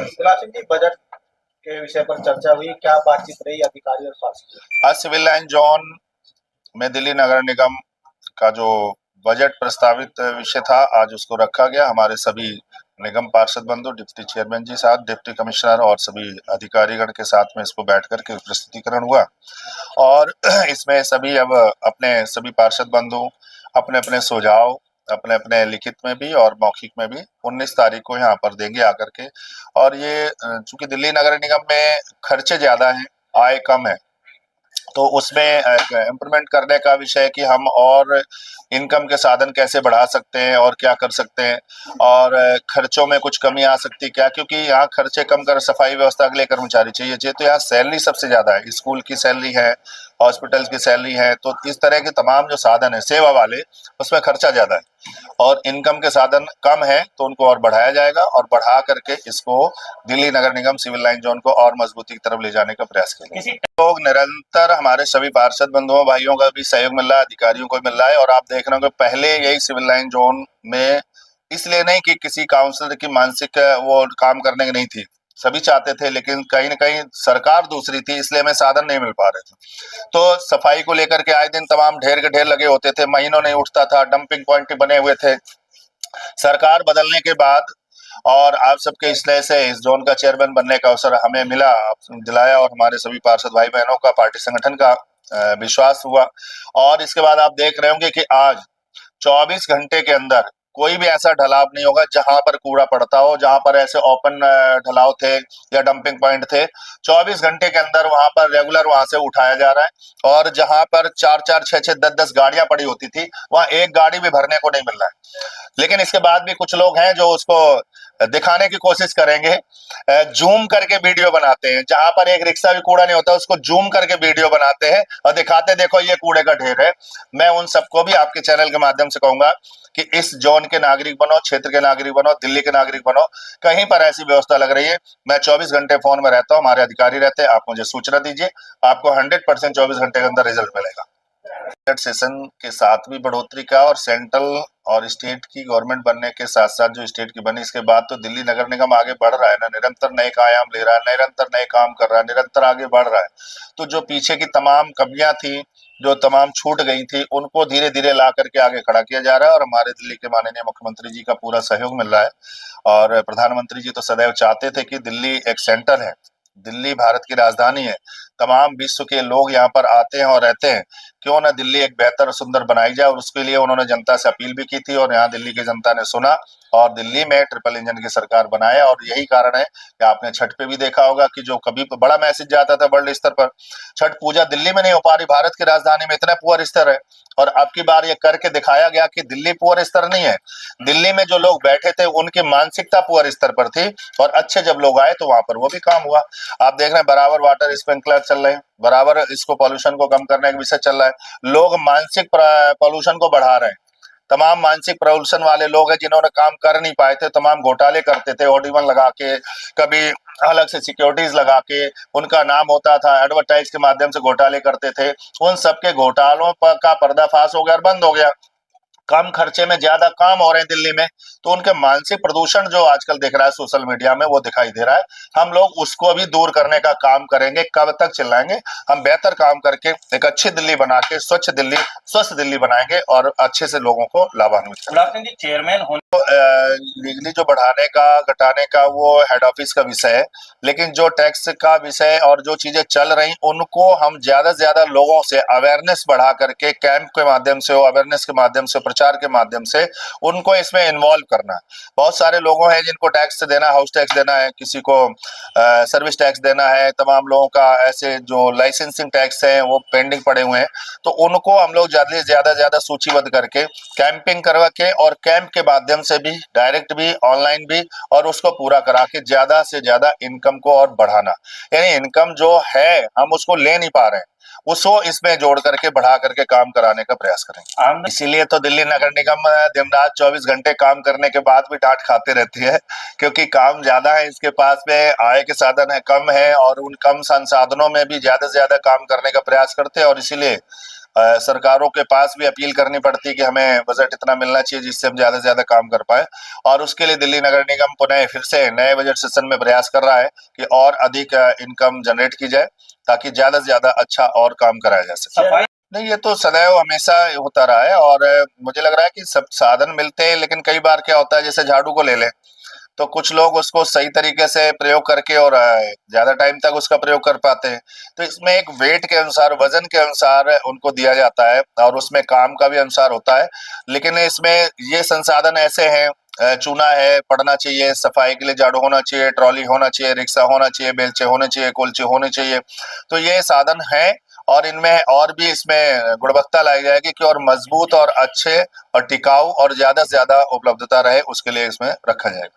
Gulab Singh ji, budget के विषय पर चर्चा हुई, क्या बातचीत रही अधिकारी और पार्षद? आज सिविल लाइन जोन में दिल्ली नगर निगम का जो बजट प्रस्तावित विषय था, आज उसको रखा गया। हमारे सभी निगम पार्षद बंधु, डिप्टी चेयरमैन जी साथ, डिप्टी कमिश्नर और सभी अधिकारीगण के साथ में इसको बैठ करके प्रस्तुतिकरण हुआ। और इसमें सभी अब अपने सभी पार्षद बंधु अपने अपने सुझाव अपने अपने लिखित में भी और मौखिक में भी 19 तारीख को यहाँ पर देंगे आकर के। और ये चूंकि दिल्ली नगर निगम में खर्चे ज्यादा हैं, आय कम है, तो उसमें इम्प्लीमेंट करने का विषय है कि हम और इनकम के साधन कैसे बढ़ा सकते हैं और क्या कर सकते हैं, और खर्चों में कुछ कमी आ सकती है क्या, क्योंकि यहाँ खर्चे कम कर सफाई व्यवस्था के लिए कर्मचारी चाहिए तो यहाँ सैलरी सबसे ज्यादा है, स्कूल की सैलरी है, हॉस्पिटल की सैलरी है, तो इस तरह के तमाम जो साधन है सेवा वाले, उसमें खर्चा ज्यादा है और इनकम के साधन कम है, तो उनको और बढ़ाया जाएगा और बढ़ा करके इसको दिल्ली नगर निगम सिविल लाइन जोन को और मजबूती की तरफ ले जाने का प्रयास किया। लोग निरंतर हमारे सभी पार्षद बंधुओं भाइयों का भी सहयोग मिल रहा है, अधिकारियों को मिल रहा है। और आप देख रहे हो कि पहले यही सिविल लाइन जोन में, इसलिए नहीं कि किसी काउंसिलर की मानसिक वो काम करने की नहीं थी, सभी चाहते थे, लेकिन कहीं ना कहीं सरकार दूसरी थी, इसलिए हमें साधन नहीं मिल पा रहे थे। तो सफाई को लेकर के आए दिन तमाम ढेर के ढेर लगे होते थे, महीनों नहीं उठता था, डंपिंग पॉइंट बने हुए थे। सरकार बदलने के बाद और आप सबके इसलिए से इस जोन का चेयरमैन बनने का अवसर हमें मिला, दिलाया, और हमारे सभी पार्षद भाई बहनों का, पार्टी संगठन का विश्वास हुआ। और इसके बाद आप देख रहे होंगे कि आज 24 घंटे के अंदर कोई भी ऐसा ढलाव नहीं होगा जहां पर कूड़ा पड़ता हो, जहां पर ऐसे ओपन ढलाव थे या डंपिंग पॉइंट थे, 24 घंटे के अंदर वहां पर रेगुलर वहां से उठाया जा रहा है। और जहां पर 4-4, 6-6, 10-10 गाड़ियां पड़ी होती थी, वहां एक गाड़ी भी भरने को नहीं मिल रहा है। लेकिन इसके बाद भी कुछ लोग हैं जो उसको दिखाने की कोशिश करेंगे, जूम करके वीडियो बनाते हैं, जहां पर एक रिक्शा भी कूड़ा नहीं होता उसको जूम करके वीडियो बनाते हैं और दिखाते देखो ये कूड़े का ढेर है। मैं उन सबको भी आपके चैनल के माध्यम से कहूंगा कि इस जोन के नागरिक बनो, क्षेत्र के नागरिक बनो, दिल्ली के नागरिक बनो, कहीं पर ऐसी व्यवस्था लग रही है, मैं 24 घंटे फोन में रहता हूँ, हमारे अधिकारी रहते हैं, आप मुझे सूचना दीजिए, आपको 100% 24 घंटे के अंदर रिजल्ट मिलेगा। बजट सेशन के साथ भी बढ़ोतरी का, और सेंट्रल और स्टेट की गवर्नमेंट बनने के साथ साथ जो स्टेट की बनी, इसके बाद तो दिल्ली नगर निगम आगे बढ़ रहा है ना, निरंतर नए आयाम ले रहा है, निरंतर नए काम कर रहा है, निरंतर आगे बढ़ रहा है। तो जो पीछे की तमाम कमियां थी, जो तमाम छूट गई थी, उनको धीरे धीरे ला करके आगे खड़ा किया जा रहा है। और हमारे दिल्ली के माननीय मुख्यमंत्री जी का पूरा सहयोग मिल रहा है। और प्रधानमंत्री जी तो सदैव चाहते थे कि दिल्ली एक सेंटर है, दिल्ली भारत की राजधानी है, तमाम विश्व के लोग यहाँ पर आते हैं और रहते हैं, क्यों ना दिल्ली एक बेहतर और सुंदर बनाई जाए। और उसके लिए उन्होंने जनता से अपील भी की थी और यहाँ दिल्ली की जनता ने सुना और दिल्ली में ट्रिपल इंजन की सरकार बनाया। और यही कारण है कि आपने छठ पे भी देखा होगा कि जो कभी बड़ा मैसेज जाता था वर्ल्ड स्तर पर, छठ पूजा दिल्ली में नहीं हो पा रही, भारत की राजधानी में इतना पुअर स्तर है। और अब की बार ये करके दिखाया गया कि दिल्ली पुअर स्तर नहीं है, दिल्ली में जो लोग बैठे थे उनकी मानसिकता पुअर स्तर पर थी, और अच्छे जब लोग आए तो वहां पर वो भी काम हुआ। आप देख रहे हैं बराबर वाटर स्प्रिंकलर चल रहे हैं, बराबर इसको पॉल्यूशन को कम करने का विषय चल रहा है। लोग मानसिक पॉल्यूशन को बढ़ा रहे हैं, तमाम मानसिक पॉल्यूशन वाले लोग हैं जिन्होंने काम कर नहीं पाए थे, तमाम घोटाले करते थे, ऑडिबल लगा के, कभी अलग से सिक्योरिटीज लगा के, उनका नाम होता था, एडवर्टाइज के माध्यम से घोटाले करते थे, उन सबके घोटालों पर का पर्दाफाश हो गया और बंद हो गया। कम खर्चे में ज्यादा काम हो रहे हैं दिल्ली में, तो उनके मानसिक प्रदूषण जो आजकल दिख रहा है सोशल मीडिया में वो दिखाई दे रहा है। हम लोग उसको भी दूर करने का काम करेंगे, कब तक चिल्लाएंगे, हम बेहतर काम करके एक अच्छी दिल्ली बना के स्वच्छ दिल्ली, स्वस्थ दिल्ली बनाएंगे और अच्छे से लोगों को लाभान्वित करेंगे। चेयरमैन होने लीगली जो बढ़ाने का घटाने का वो हेड ऑफिस का विषय है, लेकिन जो टैक्स का विषय और जो चीजें चल रही उनको हम ज्यादा से ज्यादा लोगों से अवेयरनेस बढ़ा करके, कैंप के माध्यम से, अवेयरनेस के माध्यम से, प्रचार के माध्यम से उनको इसमें इन्वॉल्व करना है। बहुत सारे लोगों हैं जिनको टैक्स देना, हाउस टैक्स देना है, किसी को सर्विस टैक्स देना है, तमाम लोगों का ऐसे जो लाइसेंसिंग टैक्स है वो पेंडिंग पड़े हुए हैं, तो उनको हम लोग ज्यादा सूचीबद्ध करके कैंपिंग करवा के, और कैंप के माध्यम से भी, डायरेक्ट भी, ऑनलाइन भी, और उसको पूरा करा के ज्यादा से ज्यादा इनकम को और बढ़ाना। यानी इनकम जो है हम उसको ले नहीं पा रहे हैं, उसको इसमें जोड़ करके बढ़ा करके काम कराने का प्रयास करेंगे। इसीलिए तो दिल्ली नगर निगम दिन रात 24 घंटे काम करने के बाद भी डांट खाते रहती है, क्योंकि काम ज्यादा है, इसके पास में आय के साधन है कम है, और उन कम संसाधनों में भी ज्यादा से ज्यादा काम करने का प्रयास करते हैं। और इसीलिए सरकारों के पास भी अपील करनी पड़ती है कि हमें बजट इतना मिलना चाहिए जिससे हम ज्यादा से ज्यादा काम कर पाए, और उसके लिए दिल्ली नगर निगम पुनः फिर से नए बजट सेशन में प्रयास कर रहा है कि और अधिक इनकम जनरेट की जाए ताकि ज्यादा से ज्यादा अच्छा और काम कराया जा सके। सफाई नहीं, ये तो सदैव हमेशा होता रहा है, और मुझे लग रहा है कि सब साधन मिलते हैं, लेकिन कई बार क्या होता है, जैसे झाड़ू को ले लें, तो कुछ लोग उसको सही तरीके से प्रयोग करके और ज्यादा टाइम तक उसका प्रयोग कर पाते हैं। तो इसमें एक वेट के अनुसार, वजन के अनुसार उनको दिया जाता है, और उसमें काम का भी अनुसार होता है। लेकिन इसमें ये संसाधन ऐसे हैं, चूना है, पड़ना चाहिए, सफाई के लिए झाड़ू होना चाहिए, ट्रॉली होना चाहिए, रिक्शा होना चाहिए, बेलचे होने चाहिए, कोल्चे होने चाहिए। तो ये साधन हैं, और इनमें और भी इसमें गुणवत्ता लाई जाएगी कि और मजबूत और अच्छे और टिकाऊ और ज्यादा से ज्यादा उपलब्धता रहे, उसके लिए इसमें रखा जाएगा।